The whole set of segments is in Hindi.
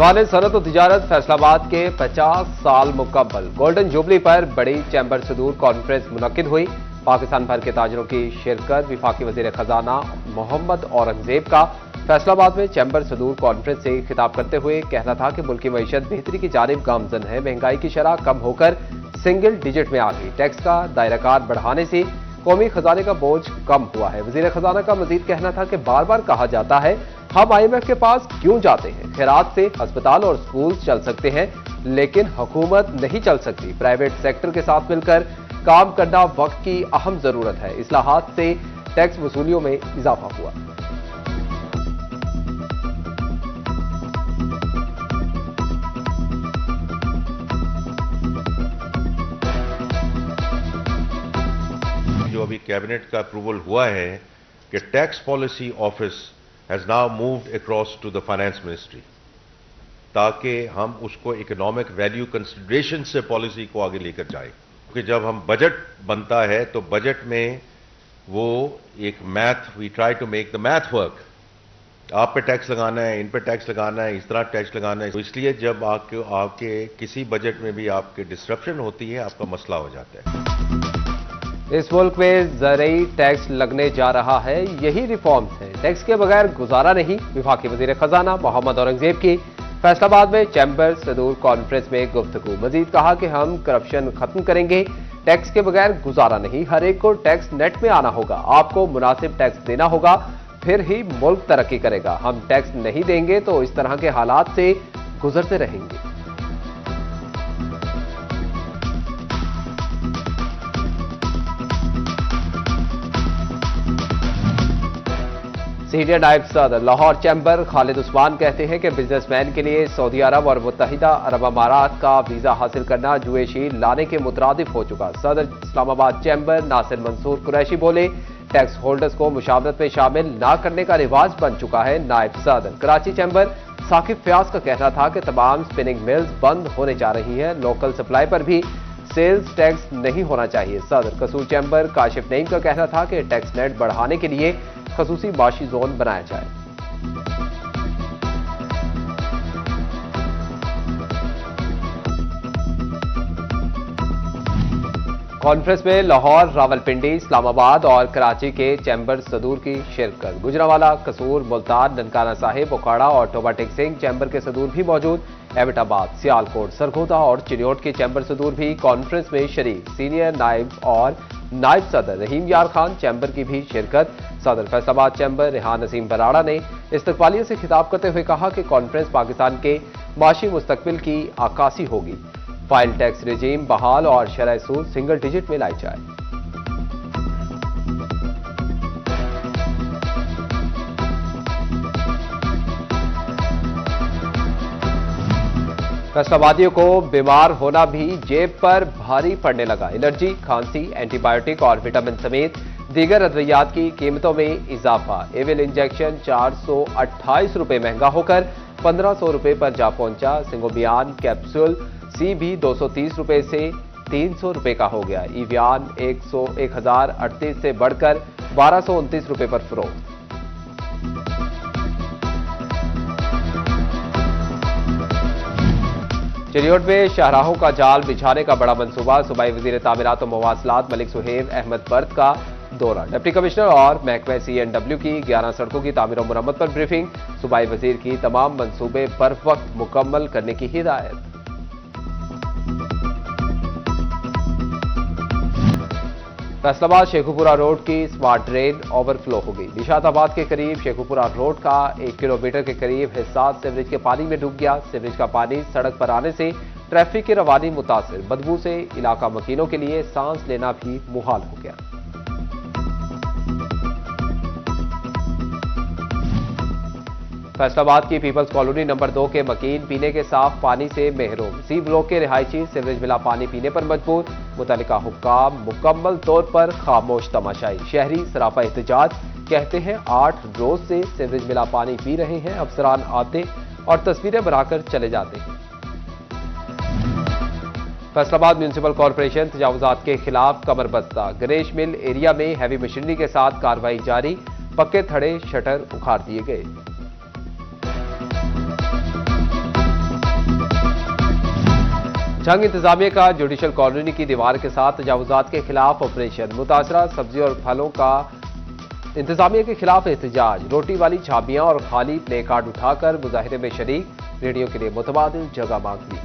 ऐवान सनत और तिजारत फैसलाबाद के 50 साल मुकम्मल। गोल्डन जुबली पर बड़ी चैम्बर सदूर कॉन्फ्रेंस मुनक्किद हुई। पाकिस्तान भर के ताजरों की शिरकत। वफाकी वजीर खजाना मोहम्मद औरंगजेब का फैसलाबाद में चैम्बर सदूर कॉन्फ्रेंस से खिताब करते हुए कहना था कि मुल्क की मईशत बेहतरी की जानिब गामजन है। महंगाई की शरह कम होकर सिंगल डिजिट में आ गई। टैक्स का दायराकार बढ़ाने से कौमी खजाने का बोझ कम हुआ है। वजीर खजाना का मजीद कहना था कि बार बार कहा जाता है हम IMF के पास क्यों जाते हैं। खैरात से अस्पताल और स्कूल चल सकते हैं लेकिन हुकूमत नहीं चल सकती। प्राइवेट सेक्टर के साथ मिलकर काम करना वक्त की अहम जरूरत है। इस्लाहात से टैक्स वसूलियों में इजाफा हुआ। जो अभी कैबिनेट का अप्रूवल हुआ है कि tax policy office has now moved across to the finance ministry, ताकि हम उसको इकोनॉमिक वैल्यू कंसिडरेशन से पॉलिसी को आगे लेकर जाए। क्योंकि जब हम बजट बनता है तो बजट में वो एक math, we try to make the math work. आप पे टैक्स लगाना है, इन पे टैक्स लगाना है, इस तरह टैक्स लगाना है। तो इसलिए जब आपके किसी बजट में भी आपके डिस्ट्रप्शन होती है, आपका मसला हो जाता है। इस मुल्क में ज़रूरी टैक्स लगने जा रहा है, यही रिफॉर्म्स हैं। टैक्स के बगैर गुजारा नहीं। वफाकी वजीर खजाना मोहम्मद औरंगजेब की फैसलाबाद में चैम्बर सदूर कॉन्फ्रेंस में गुफ्तगू। मजीद कहा कि हम करप्शन खत्म करेंगे, टैक्स के बगैर गुजारा नहीं। हर एक को टैक्स नेट में आना होगा। आपको मुनासिब टैक्स देना होगा, फिर ही मुल्क तरक्की करेगा। हम टैक्स नहीं देंगे तो इस तरह के हालात से गुजरते रहेंगे। सीनियर नायब सदर लाहौर चैम्बर खालिद उस्मान कहते हैं कि बिजनेसमैन के लिए सऊदी अरब और मुत्तहिदा अरब अमारात का वीजा हासिल करना जुएशी लाने के मुतरादिफ हो चुका। सदर इस्लामाबाद चैम्बर नासिर मंसूर कुरैशी बोले टैक्स होल्डर्स को मुशावरत में शामिल ना करने का रिवाज बन चुका है। नायब सदर कराची चैम्बर साकिब फयाज का कहना था कि तमाम स्पिनिंग मिल्स बंद होने जा रही हैं। लोकल सप्लाई पर भी सेल्स टैक्स नहीं होना चाहिए। सदर कसूर चैम्बर काशिफ नईम का कहना था कि टैक्स नेट बढ़ाने के लिए खसूसी माशी जोन बनाया जाए। कॉन्फ्रेंस में लाहौर, रावलपिंडी, इस्लामाबाद और कराची के चैम्बर सदूर की शिरकत। गुजरांवाला, कसूर, मुल्तान, ननकाना साहिब, ओखाड़ा और टोबा टेक सिंह चैम्बर के सदूर भी मौजूद। एबटाबाद, सियालकोट, सरगोदा और चिन्योट के चैम्बर सदूर भी कॉन्फ्रेंस में शरीक। सीनियर नायब और नायब सदर रहीम यार खान चैम्बर की भी शिरकत। सदर फैसलाबाद चैम्बर रेहान नसीम बराड़ा ने इस्तकबालिया से खिताब करते हुए कहा कि कॉन्फ्रेंस पाकिस्तान के माशी मुस्तकबिल की आकासी होगी। फाइल टैक्स रिजीम बहाल और शरह सूद सिंगल डिजिट में लाई जाए। फैसलाबादियों को बीमार होना भी जेब पर भारी पड़ने लगा। एलर्जी, खांसी, एंटीबायोटिक और विटामिन समेत दीगर अद्वियात की कीमतों में इजाफा। एविल इंजेक्शन 428 रुपए महंगा होकर 1500 रुपए पर जा पहुंचा। सिंगोबियान कैप्सूल सी भी 230 रुपए से 300 रुपए का हो गया। ईवियान 1038 से बढ़कर 1229 रुपए पर फरोख्त। चिन्योट में शाहराहों का जाल बिछाने का बड़ा मंसूबा। सूबाई वजीर तामीरात और मवासलात मलिक सुहेब अहमद बर्द का दौरा। डिप्टी कमिश्नर और महकमे CNW की 11 सड़कों की तामीर और मुरम्मत पर ब्रीफिंग। सूबाई वजीर की तमाम मंसूबे पर वक्त मुकम्मल करने की हिदायत। फैसलाबाद शेखुपुरा रोड की स्मार्ट ड्रेन ओवरफ्लो हो गई। निशाताबाद के करीब शेखुपुरा रोड का 1 किलोमीटर के करीब हिस्सा सीवरेज के पानी में डूब गया। सीवरेज का पानी सड़क पर आने से ट्रैफिक की रवानी मुतासिर। बदबू से इलाका मकीनों के लिए सांस लेना भी मुहाल हो गया। फैसलाबाद की पीपल्स कॉलोनी नंबर 2 के मकीन पीने के साफ पानी से महरूम। सी ब्लॉक के रिहायशी सीवरेज मिला पानी पीने पर मजबूर। मुतल्लिका हुक्काम मुकम्मल तौर पर खामोश तमाशाई। शहरी सरापा एहतजाज कहते हैं 8 रोज से सीवरेज मिला पानी पी रहे हैं। अफसरान आते और तस्वीरें बनाकर चले जाते हैं। फैसलाबाद म्यूनिसिपल कॉरपोरेशन तजावुजात के खिलाफ कमर बस्ता। गणेश मिल एरिया में हैवी मशीनरी के साथ कार्रवाई जारी। पक्के थड़े शटर उखाड़ दिए गए। जंग इंतजामिया का जुडिशल कॉलोनी की दीवार के साथ तजावुजात के खिलाफ ऑपरेशन। मुतासरा सब्जी और फलों का इंतजामिया के खिलाफ एहतजाज। रोटी वाली छाबियां और खाली प्ले कार्ड उठाकर मुजाहिरे में शरीक। रेडियो के लिए मुतबादिल जगह मांग ली।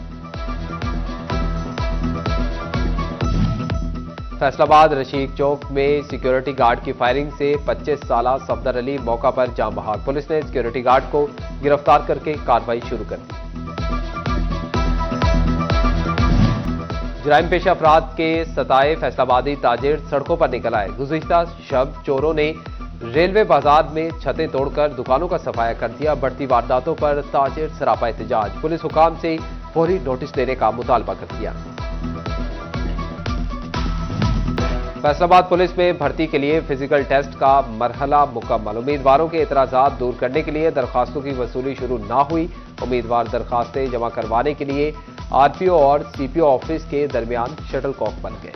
फैसलाबाद रशीद चौक में सिक्योरिटी गार्ड की फायरिंग से 25 साला सफदर अली मौका पर जान बहाक। पुलिस ने सिक्योरिटी गार्ड को गिरफ्तार करके कार्रवाई शुरू कर दी। जराइम पेशा अफराद के सताए फैसलाबादी ताजिर सड़कों पर निकल आए। गुज़िश्ता शब चोरों ने रेलवे बाजार में छतें तोड़कर दुकानों का सफाया कर दिया। बढ़ती वारदातों पर ताजिर सरापा एहतजाज। पुलिस हुकाम से फौरी नोटिस देने का मुतालबा कर दिया। फैसलाबाद पुलिस में भर्ती के लिए फिजिकल टेस्ट का मरहला मुकम्मल। उम्मीदवारों के एतराजात दूर करने के लिए दरखास्तों की वसूली शुरू ना हुई। उम्मीदवार दरखास्तें जमा करवाने के लिए आरपीओ और सीपीओ ऑफिस के दरमियान शटलकॉक बन गए।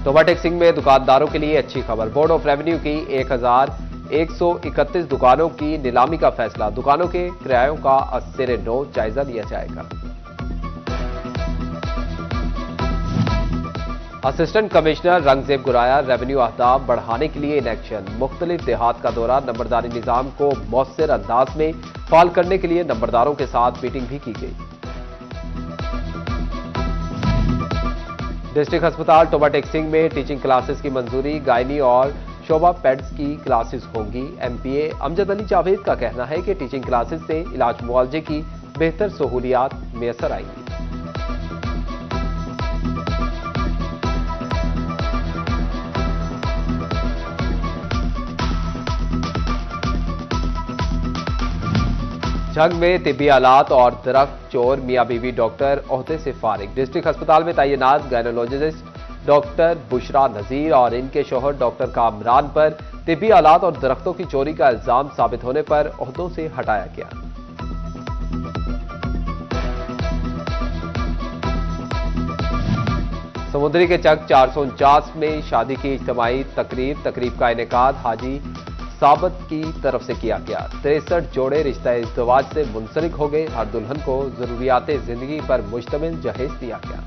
तोबा टेक्सिंग में दुकानदारों के लिए अच्छी खबर। बोर्ड ऑफ रेवेन्यू की 1131 दुकानों की नीलामी का फैसला। दुकानों के किरायों का अस्सेरे नो जायजा लिया जाएगा। असिस्टेंट कमिश्नर रंगजेब गुराया रेवेन्यू अहदाफ बढ़ाने के लिए इन एक्शन। मुख्तलिफ देहात का दौरा। नंबरदारी निजाम को मौसर अंदाज में फाल करने के लिए नंबरदारों के साथ मीटिंग भी की गई। डिस्ट्रिक्ट अस्पताल टोबा टेक्सिंग में टीचिंग क्लासेस की मंजूरी। गायनी और शोभा पेड्स की क्लासेस होंगी। एमपीए अमजद अली जावेद का कहना है कि टीचिंग क्लासेस से इलाज मुआवजे की बेहतर सहूलियात मैसर आएंगी। जंग में तिब्बी आलात और दरख्त चोर मियां बीवी डॉक्टर ओहदे से फारिग। डिस्ट्रिक्ट अस्पताल में तैनात गायनोलॉजिस्ट डॉक्टर बुशरा नजीर और इनके शोहर डॉक्टर कामरान पर तिब्बी आलात और दरख्तों की चोरी का इल्जाम साबित होने पर ओहदों से हटाया गया। समुद्री के चक 449 में शादी की इज्तिमाई तकरीब का इनेकाद हाजी साबत की तरफ से किया गया। 63 जोड़े रिश्ता इज़्दिवाज से मुंसलिक हो गए। हर दुल्हन को जरूरियाते जिंदगी पर मुश्तमिल जहेज दिया गया।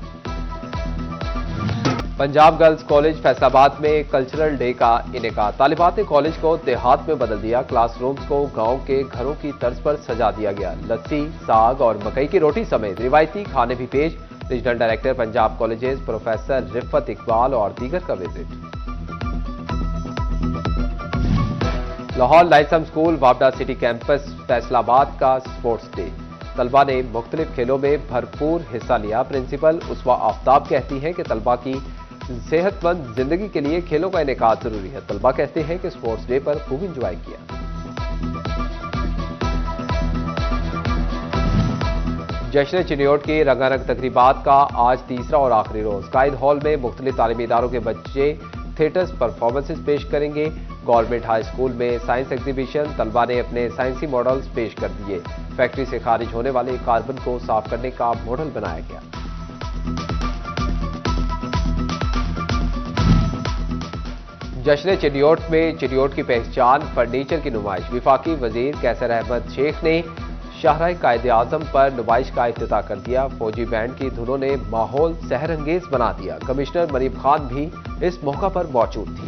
पंजाब गर्ल्स कॉलेज फैसलाबाद में कल्चरल डे का इनेकाद। तालिबात ने कॉलेज को देहात में बदल दिया। क्लासरूम्स को गांव के घरों की तर्ज पर सजा दिया गया। लस्सी, साग और मकई की रोटी समेत रिवायती खाने भी पेश। Regional director Punjab colleges professor Rifat Iqbal और दीगर का विजिट। लाहौर लाइसम स्कूल वापडा सिटी कैंपस फैसलाबाद का स्पोर्ट्स डे। तलबा ने मुख्तलिफ खेलों में भरपूर हिस्सा लिया। प्रिंसिपल उसवा आफ्ताब कहती हैं कि तलबा की सेहतमंद जिंदगी के लिए खेलों का इनेकाद जरूरी है। तलबा कहते हैं कि स्पोर्ट्स डे पर खूब इंजॉय किया। जश्न चिन्योट की रंगारंग तकरीबात का आज तीसरा और आखिरी रोज। कायद हॉल में मुख्तलिफ तालीमी इदारों के बच्चे थिएटर्स परफॉर्मेंसेज पेश करेंगे। गवर्नमेंट हाई स्कूल में साइंस एग्जीबिशन। तलबा ने अपने साइंसी मॉडल्स पेश कर दिए। फैक्ट्री से खारिज होने वाले कार्बन को साफ करने का मॉडल बनाया गया। जश्न चिन्योट में चिन्योट की पहचान फर्नीचर की नुमाइश। विफाकी वजीर कैसर अहमद शेख ने शाहराह कायदे आजम पर नुमाइश का इफ्तिताह कर दिया। फौजी बैंड की धुनों ने माहौल सहरंगेज बना दिया। कमिश्नर मरीम खान भी इस मौका पर मौजूद थी।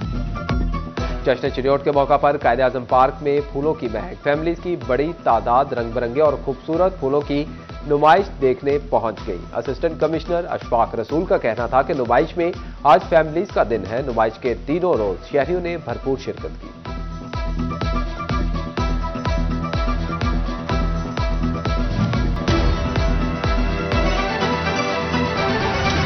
जश्न चिन्योट के मौका पर कायदे आजम पार्क में फूलों की महक। फैमिलीज की बड़ी तादाद रंग बिरंगे और खूबसूरत फूलों की नुमाइश देखने पहुंच गई। असिस्टेंट कमिश्नर अशफाक रसूल का कहना था कि नुमाइश में आज फैमिलीज का दिन है। नुमाइश के तीनों रोज शहरियों ने भरपूर शिरकत की।